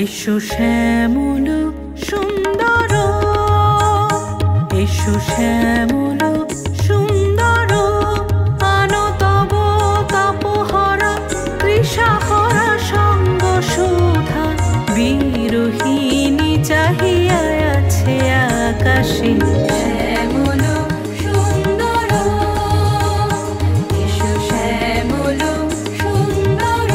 এসো শ্যামল সুন্দর, এসো শ্যামল সুন্দর, আনো তব তাপহরা তৃষাহরা সঙ্গ সুধা। বিরোহিণী চাহিয়া আছে আকাশে, শ্যামল সুন্দর, এসো শ্যামল সুন্দর।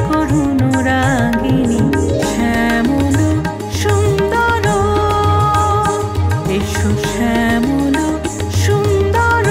করুণ রাগিনী শ্যামল সুন্দর, এসো শ্যামল সুন্দর।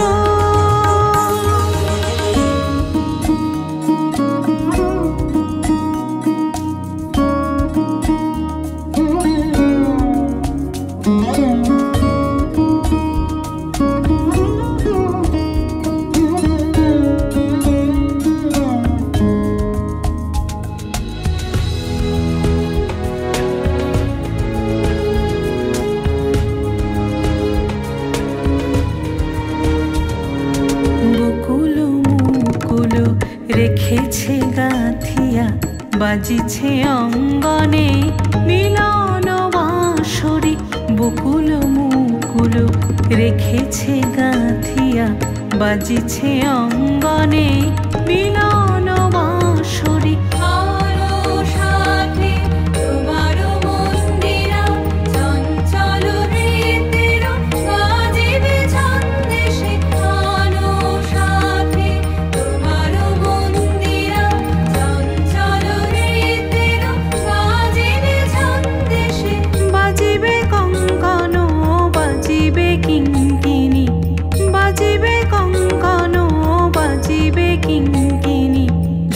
রেখেছে গাঁথিয়া বাজিছে অঙ্গনে মিলন বাঁশরি। বকুল মুকুল রেখেছে গাঁথিয়া বাজিছে অঙ্গনে মিলন বাঁশরি।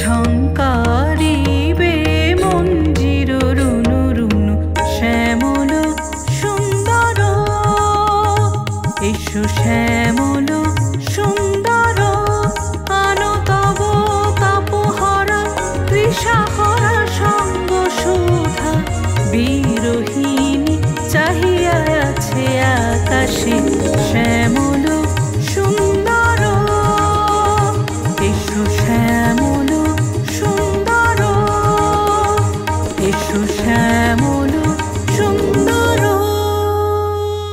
ঝঙ্কারিবে মঞ্জির রুনু রুনু শ্যামল সুন্দর, এসো শ্যামল সুন্দর, আনো তব তাপহরা তৃষাহরা সঙ্গ সুধা। বিরোহিণী চাহিয়া আছে আকাশে, শ্যামল